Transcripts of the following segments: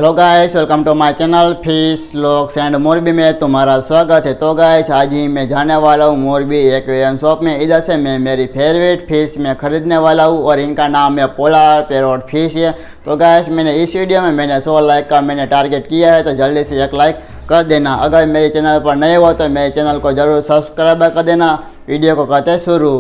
Hello guys, welcome to my channel fish vlogs and Morbi में तुम्हारा स्वागत है। तो गाइस, आज ही मैं जाने वाला हूँ मोरबी एक्वेरियम शॉप में। इधर से मैं मेरी फेवरेट फिश में ख़रीदने वाला हूँ और इनका नाम है पोलर पैरोट फिश है। तो गाइस, मैंने इस वीडियो में 100 लाइक का मैंने टारगेट किया है, तो जल्दी से एक लाइक कर देना। अगर मेरे चैनल पर नए हो तो मेरे चैनल को ज़रूर सब्सक्राइब कर देना। वीडियो को करते शुरू।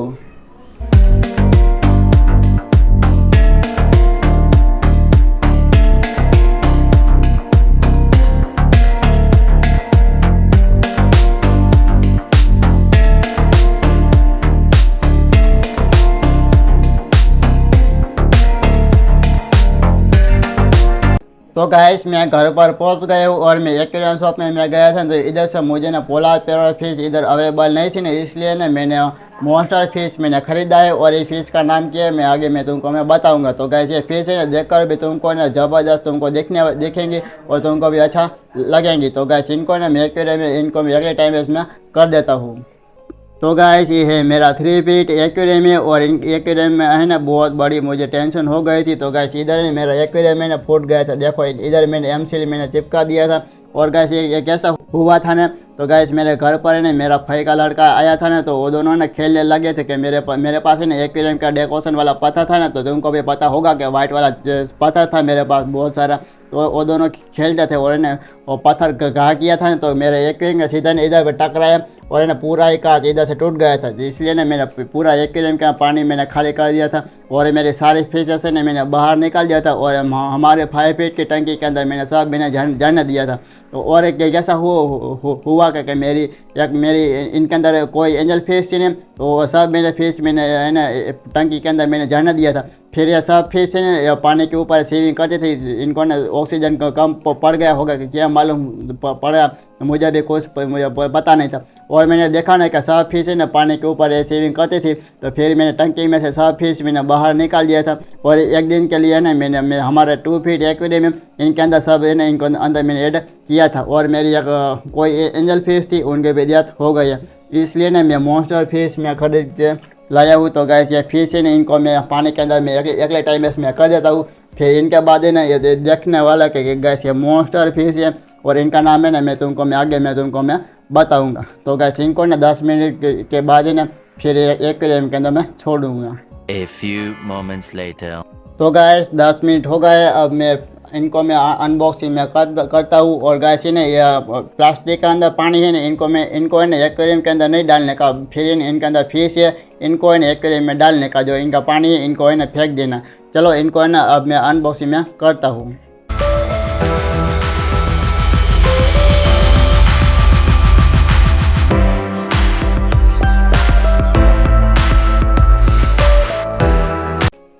तो गाइस, मैं घर पर पहुंच गया हूँ और मैं एक्वेरियम शॉप में मैं गया था, तो इधर से मुझे ना पोलर पैरोट फिश इधर अवेलेबल नहीं थी ना, इसलिए ना मैंने मॉन्स्टर फिश मैंने ख़रीदा है। और ये फिश का नाम क्या है मैं आगे तुमको बताऊंगा। तो गाइस, ये फिश है ना, देखकर भी तुमको ना ज़बरदस्त तुमको देखेंगे और तुमको भी अच्छा लगेंगी। तो गाइस, इनको ना मैं एक्वेरियम में इनको मैं अगले टाइम में कर देता हूँ। तो गाइस, ये है मेरा 3 फीट एक्वेरियम है और इन एक्वेरियम में है ना बहुत बड़ी मुझे टेंशन हो गई थी। तो गाइस, इधर ही मेरा एक्वेरियम में ना फूट गया था। देखो, इधर मैंने एमसील मैंने चिपका दिया था। और गाइस, ये कैसा हुआ था ना, तो गाइस मेरे घर पर है ना मेरा भाई का लड़का आया था ना, तो वो दोनों ने खेलने लगे थे कि मेरे पास है ना एक्वेरियम का डेकोरेशन वाला पत्थर था ना, तो तुमको भी पता होगा कि वाइट वाला पत्थर था मेरे पास बहुत सारा। तो वो दोनों खेलते थे और ना वो पत्थर घा किया था ना, तो मेरे एक्वेरियम का सीधा इधर पर टकराया और है ना पूरा ही कांच इधर से टूट गया था। इसलिए ना मैंने पूरा एक्वेरियम का पानी मैंने खाली कर दिया था और मेरे सारे फिशेस से मैंने बाहर निकाल दिया था और हमारे 5 फीट की टंकी के अंदर मैंने सब मैंने जाने दिया था। तो और एक जैसा हुआ कि मेरी इनके अंदर कोई एंजल फिश थी, तो सब मेरे फिश मैंने है ना टंकी के अंदर मैंने जाने दिया था। फिर ये सब फिश है पानी के ऊपर स्विमिंग करते थे, इनको ना ऑक्सीजन का कम पड़ गया होगा कि क्या मालूम पड़ा, मुझे भी कुछ मुझे पता नहीं था। और मैंने देखा ना कि सब फिश है ना पानी के ऊपर स्विमिंग करती थी, तो फिर मैंने टंकी में से सब फिश मैंने बाहर निकाल दिया था। और एक दिन के लिए ना मैं हमारे 2 फीट एक्वेरियम में इनके अंदर सब है ना इनको अंदर मैंने ऐड किया था। और मेरी एक कोई एंजल फिश थी, उनके भी डेथ हो गई है, इसलिए ना मैं मॉन्स्टर फिश में खरीद के लाया हूँ। तो गैस, ये फिश है ना इनको मैं पानी के अंदर में अगले टाइम में कर देता हूँ। फिर इनके बाद है ना ये देखने वाला कि गैस ये मॉन्स्टर फिश है और इनका नाम है ना आगे तुमको बताऊंगा। तो गैस, इनको ना 10 मिनट के बाद है ना फिर एक्वेरियम के अंदर मैं छोड़ूंगा। A few moments later. तो गैस, 10 मिनट हो गए। अब मैं इनको अनबॉक्सिंग में करता हूँ। और गैस, है ना ये प्लास्टिक के अंदर पानी है ना, इनको है ना एक्वेरियम के अंदर नहीं डालने का। फिर इनके अंदर फिश है, इनको है ना एक्वेरियम में डालने का। जो इनका पानी है इनको है ना फेंक देना। चलो, इनको है ना अब मैं अनबॉक्सिंग में करता हूँ।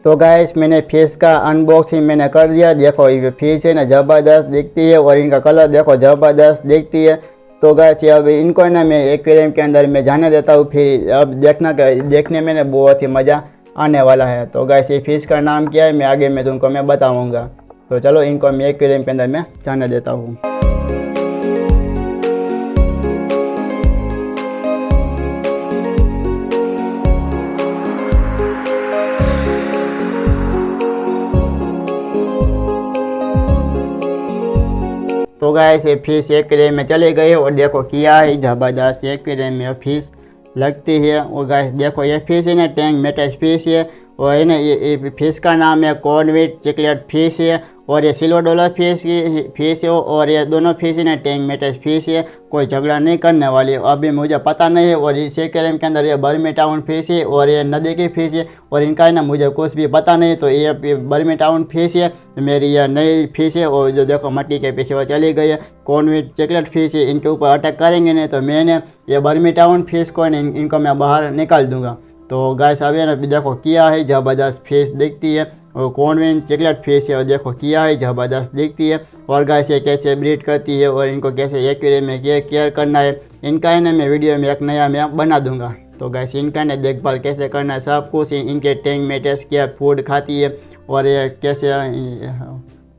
तो गाइस, मैंने फिश का अनबॉक्सिंग मैंने कर दिया। देखो, ये फिश है ना ज़बरदस्त दिखती है और इनका कलर देखो ज़बरदस्त दिखती है। तो गाइस, अब इनको है ना मैं एक्वेरियम के अंदर मैं जाने देता हूँ। फिर अब देखने में ना बहुत ही मज़ा आने वाला है। तो गाइस, ये फिश का नाम क्या है मैं आगे तुमको बताऊँगा। तो चलो, इनको मैं एक्वेरियम के अंदर मैं जाने देता हूँ। तो गाइस, ये फिश एक्वेरियम में चले गए और देखो क्या है ज़बरदस्त एक्वेरियम में फिश लगती है। और गाइस देखो, ये फिश है ना टैंक मेटस फिश है और है ना ये फिश का नाम है कॉर्नविट चिकलेट फिश है। और ये सिल्वर डॉलर फिश है और ये दोनों फिश है ना टैंक मेटस फिश है। कोई झगड़ा नहीं करने वाली, अभी मुझे पता नहीं है। और इस एक्वेरियम के अंदर ये बर्मी टाउन फिश है और ये नदी की फिश है और इनका है ना मुझे कुछ भी पता नहीं। तो ये बर्मी टाउन फिश है, मेरी यह नई फिश है। और जो देखो मट्टी के पीछे वो चली गई है, कॉर्नविट चॉकलेट फिश है। इनके ऊपर अटैक करेंगे नहीं तो मैंने ये बर्मी टाउन फिश को इनको मैं बाहर निकाल दूंगा। तो गाइस, अभी ना देखो क्या है ज़बरदस्त फिश दिखती है और कॉर्नविट चॉकलेट फिश है और देखो क्या है ज़बरदस्त दिखती है। और गाइस, ये कैसे ब्रीड करती है और इनको कैसे एक्वेरियम में केयर करना है, इनका है ना मैं वीडियो में एक नया मैं बना दूंगा। तो गाइस, इनका ना देखभाल कैसे करना है सब कुछ, इनके टैंक में टेस्ट क्या फूड खाती है और ये कैसे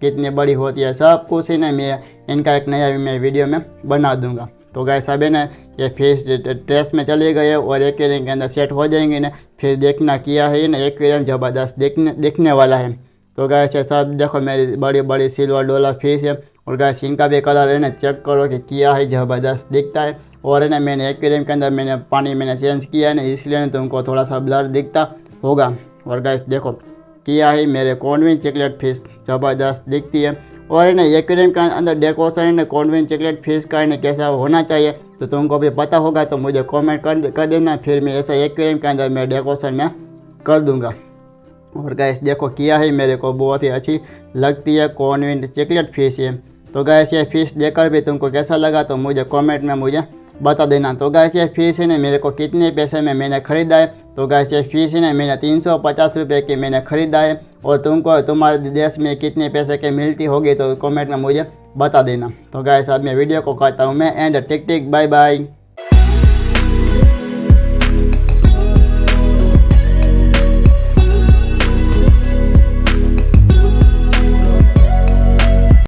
कितनी बड़ी होती है, सब कुछ है ना मैं इनका एक नया मैं वीडियो में बना दूंगा। तो गाइस, अब है ना ये फिश ट्रेस में चले गए और एक्वेरियम के अंदर सेट हो जाएंगे ना, फिर देखना किया है ना एक्वेरियम ज़बरदस्त दिखने वाला है। तो गैस ये सब देखो मेरी बड़ी बड़ी सिल्वर डॉलर फिश है। और गैस इनका भी कलर है ना चेक करो कि किया है, ज़बरदस्त दिखता है। और है ना मैंने एक्वेरियम के अंदर मैंने पानी मैंने चेंज किया है ना, इसलिए ना तुमको थोड़ा सा ब्लर दिखता होगा। और गैस देखो किया है मेरे कॉन्वेंट चॉकलेट फिश, ज़बरदस्त दिखती है। और है ना एक्वेरियम के अंदर डेकोरेशन है ना कॉन्वेंट चॉकलेट फिश का है ना कैसा होना चाहिए तो तुमको भी पता होगा, तो मुझे कमेंट कर देना, फिर मैं ऐसा एक्वेरियम के अंदर मैं डेकोरेशन में कर दूंगा। और गैस देखो किया है मेरे को बहुत ही अच्छी लगती है, कॉन्वेंट चॉकलेट फिश है। तो गैस ये फिश देखकर भी तुमको कैसा लगा तो मुझे कमेंट में मुझे बता देना। तो गैस ये फिश है ना मेरे को कितने पैसे में मैंने ख़रीदा है, तो गैस ये फिश है ना मैंने 350 रुपये की मैंने ख़रीदा है। और तुमको तुम्हारे देश में कितने पैसे की मिलती होगी तो कमेंट में मुझे बता देना। तो गैस अब मैं वीडियो को करता हूँ मैं and tick tick bye bye.